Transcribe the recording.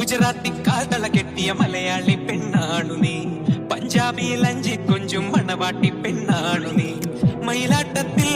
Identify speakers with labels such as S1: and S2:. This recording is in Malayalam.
S1: ഗുജറാത്തി കാതള കെട്ടിയ മലയാളി പെണ്ണാണു നീ, പഞ്ചാബി ലഞ്ചി കൊഞ്ചും മണവാട്ടി പെണ്ണാണു നീ. മയിലാട്ടത്തിൽ